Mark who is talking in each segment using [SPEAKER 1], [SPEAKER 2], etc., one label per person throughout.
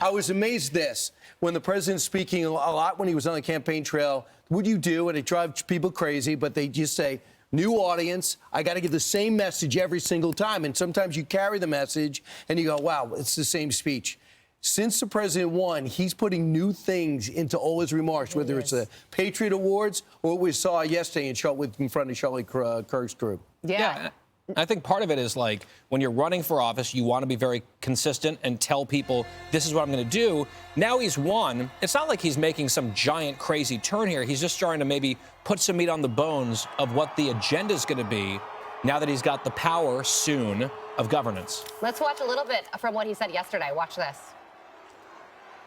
[SPEAKER 1] I was amazed when the president's speaking a lot when he was on the campaign trail. What do you do? And it drives people crazy, but they just say, new audience, I got to give the same message every single time. And sometimes you carry the message and you go, wow, it's the same speech. Since the president won, he's putting new things into all his remarks, whether it's the Patriot Awards or what we saw yesterday in front of Charlie Kirk's group.
[SPEAKER 2] Yeah. I think part of it is like when you're running for office, you want to be very consistent and tell people this is what I'm going to do. Now he's won. It's not like he's making some giant crazy turn here. He's just starting to maybe put some meat on the bones of what the agenda is going to be now that he's got the power soon of governance.
[SPEAKER 3] Let's watch a little bit from what he said yesterday. Watch this.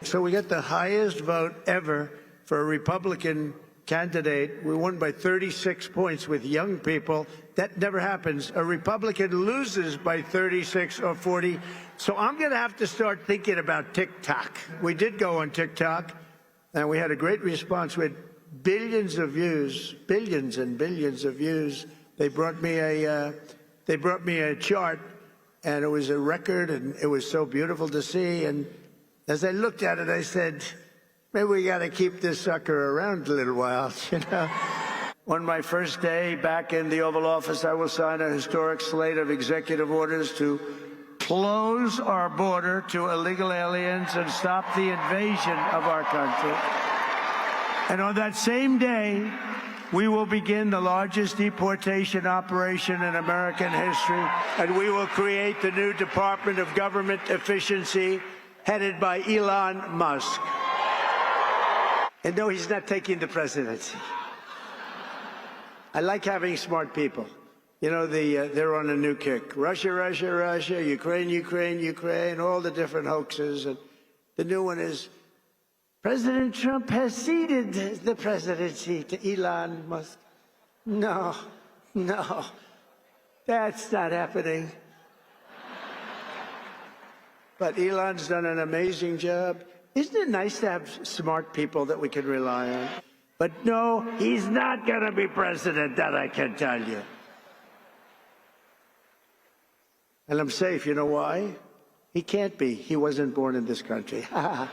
[SPEAKER 4] So we got the highest vote ever for a Republican candidate. We won by 36 points with young people. That never happens. A Republican loses by 36 or 40. So I'm going to have to start thinking about TikTok. We did go on TikTok, and we had a great response with billions of views, billions and billions of views. They brought me a chart, and it was a record, and it was so beautiful to see. And as I looked at it, I said, maybe we got to keep this sucker around a little while, you know. On my first day back in the Oval Office, I will sign a historic slate of executive orders to close our border to illegal aliens and stop the invasion of our country. And on that same day, we will begin the largest deportation operation in American history, and we will create the new Department of Government Efficiency headed by Elon Musk. And no, he's not taking the presidency. I like having smart people. You know, they're on a new kick. Russia, Russia, Russia, Ukraine, Ukraine, Ukraine, all the different hoaxes. And the new one is, President Trump has ceded the presidency to Elon Musk. No, that's not happening. But Elon's done an amazing job. Isn't it nice to have smart people that we can rely on? But no, he's not going to be president, that I can tell you. And I'm safe. You know why? He can't be. He wasn't born in this country. Has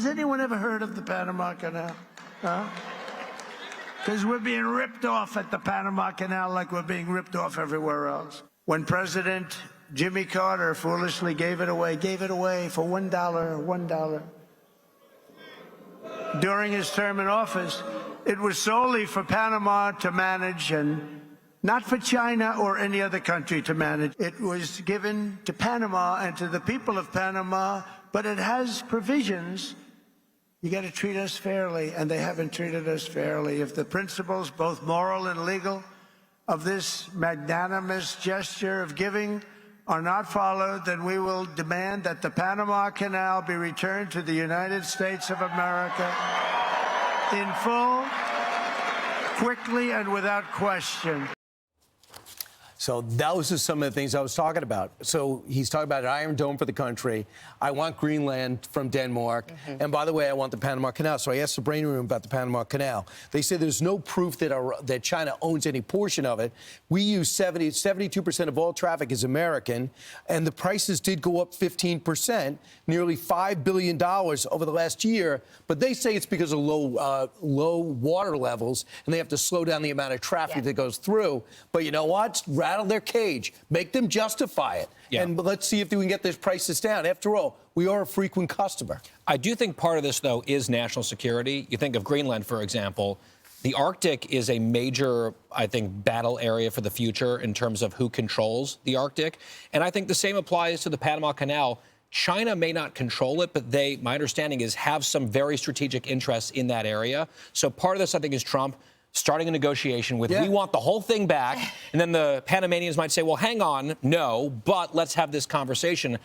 [SPEAKER 4] anyone ever heard of the Panama Canal? Huh? Because we're being ripped off at the Panama Canal like we're being ripped off everywhere else. When President Jimmy Carter foolishly gave it away for $1. During his term in office, it was solely for Panama to manage and not for China or any other country to manage. It was given to Panama and to the people of Panama, but it has provisions. You got to treat us fairly, and they haven't treated us fairly. If the principles, both moral and legal, of this magnanimous gesture of giving are not followed, then we will demand that the Panama Canal be returned to the United States of America in full, quickly, and without question.
[SPEAKER 1] So those are some of the things I was talking about. So he's talking about an Iron Dome for the country. I want Greenland from Denmark. And by the way, I want the Panama Canal. So I asked the brain room about the Panama Canal. They say there's no proof that China owns any portion of it. We use 72% of all traffic is American, and the prices did go up 15%, nearly $5 billion over the last year. But they say it's because of low water levels, and they have to slow down the amount of traffic that goes through. But you know what? Rattle their cage, make them justify it, and let's see if we can get these prices down. After all, we are a frequent customer.
[SPEAKER 2] I do think part of this, though, is national security. You think of Greenland, for example. The Arctic is a major, I think, battle area for the future in terms of who controls the Arctic. And I think the same applies to the Panama Canal. China may not control it, but they, my understanding is, have some very strategic interests in that area. So part of this, I think, is Trump starting a negotiation with, we want the whole thing back. And then the Panamanians might say, well, hang on, no, but let's have this conversation.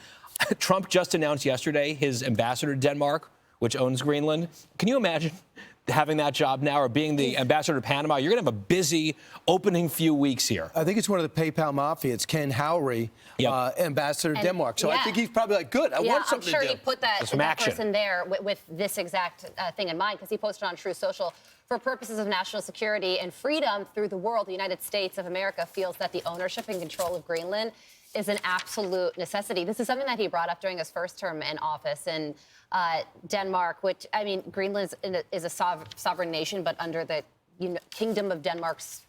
[SPEAKER 2] Trump just announced yesterday his ambassador to Denmark, which owns Greenland. Can you imagine having that job now, or being the ambassador to Panama? You're going to have a busy opening few weeks here.
[SPEAKER 1] I think it's one of the PayPal mafia. It's Ken Howry, ambassador to Denmark. So I think he's probably like, good, I want something to do.
[SPEAKER 3] I'm sure he put that person there with this exact thing in mind, because he posted on True Social, for purposes of national security and freedom through the world, the United States of America feels that the ownership and control of Greenland is an absolute necessity. This is something that he brought up during his first term in office in Denmark, which, I mean, Greenland is a sovereign nation, but under the Kingdom of Denmark's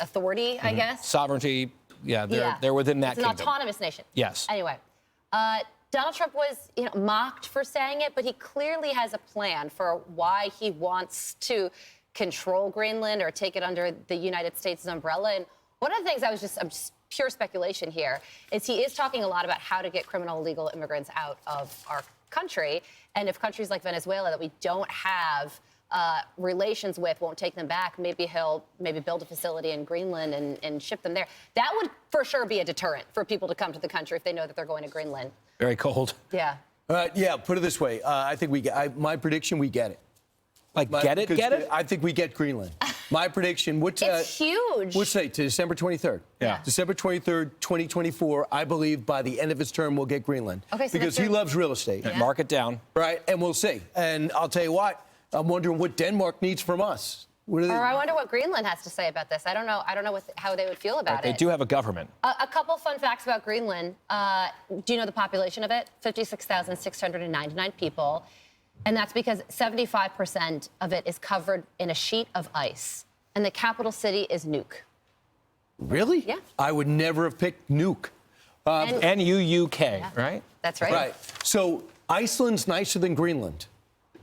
[SPEAKER 3] authority, I guess.
[SPEAKER 2] Sovereignty, they're within that kingdom.
[SPEAKER 3] It's an autonomous nation.
[SPEAKER 2] Yes.
[SPEAKER 3] Anyway, Donald Trump was mocked for saying it, but he clearly has a plan for why he wants to control Greenland or take it under the United States' umbrella. And one of the things I'm just pure speculation here is he is talking a lot about how to get criminal illegal immigrants out of our country. And if countries like Venezuela that we don't have relations with won't take them back, maybe he'll build a facility in Greenland and ship them there. That would for sure be a deterrent for people to come to the country if they know that they're going to Greenland.
[SPEAKER 2] Very cold.
[SPEAKER 3] Yeah.
[SPEAKER 1] Yeah, put it this way. I think my prediction, we get it.
[SPEAKER 2] Get it?
[SPEAKER 1] I think we get Greenland. My prediction,
[SPEAKER 3] it's huge.
[SPEAKER 1] What's today? To December 23rd.
[SPEAKER 2] Yeah.
[SPEAKER 1] December 23rd, 2024, I believe by the end of his term, we'll get Greenland.
[SPEAKER 3] Okay, so
[SPEAKER 1] because he loves real estate.
[SPEAKER 2] Yeah. Mark it down.
[SPEAKER 1] Right, and we'll see. And I'll tell you what, I'm wondering what Denmark needs from us.
[SPEAKER 3] Or I wonder what Greenland has to say about this. I don't know how they would feel about
[SPEAKER 2] They do have a government.
[SPEAKER 3] A couple fun facts about Greenland. Do you know the population of it? 56,699 people. And that's because 75% of it is covered in a sheet of ice. And the capital city is Nuuk.
[SPEAKER 1] Really?
[SPEAKER 3] Yeah.
[SPEAKER 1] I would never have picked Nuuk.
[SPEAKER 2] N-U-U-K,
[SPEAKER 3] Yeah.
[SPEAKER 2] right?
[SPEAKER 3] That's right.
[SPEAKER 1] Right. So Iceland's nicer than Greenland.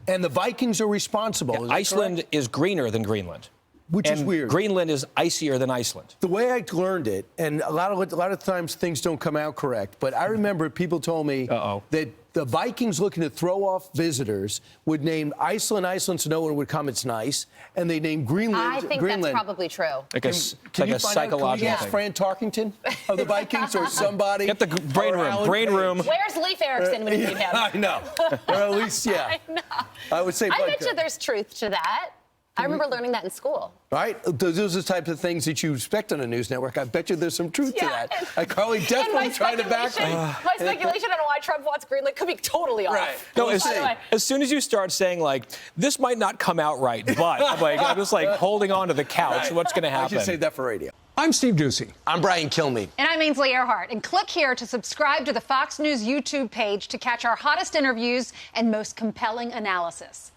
[SPEAKER 1] And the Vikings are responsible.
[SPEAKER 2] Yeah, Iceland is greener than Greenland.
[SPEAKER 1] Which is weird.
[SPEAKER 2] Greenland is icier than Iceland.
[SPEAKER 1] The way I learned it, and a lot of times things don't come out correct, but I remember people told me that the Vikings looking to throw off visitors would name Iceland so no one would come, it's nice, and they named Greenland.
[SPEAKER 3] I think that's probably true.
[SPEAKER 2] Like a psychological
[SPEAKER 1] thing. Fran Tarkington of the Vikings or somebody?
[SPEAKER 2] Get the brain room.
[SPEAKER 3] Where's Leif Erikson when you need him?
[SPEAKER 1] I know. Or at least, yeah.
[SPEAKER 3] I know.
[SPEAKER 1] I would say.
[SPEAKER 3] I bet you there's truth to that. I remember learning that in school.
[SPEAKER 1] Right? Those are the types of things that you expect on a news network. I bet you there's some truth to that. Carly definitely trying to back me.
[SPEAKER 3] My speculation on why Trump wants Greenland could be totally off.
[SPEAKER 1] Right.
[SPEAKER 2] No, as soon as you start saying, this might not come out right, but I'm just holding on to the couch. Right. What's going to happen?
[SPEAKER 1] I should save that for radio.
[SPEAKER 5] I'm Steve Doocy.
[SPEAKER 1] I'm Brian Kilmeade.
[SPEAKER 6] And I'm Ainsley Earhart. And click here to subscribe to the Fox News YouTube page to catch our hottest interviews and most compelling analysis.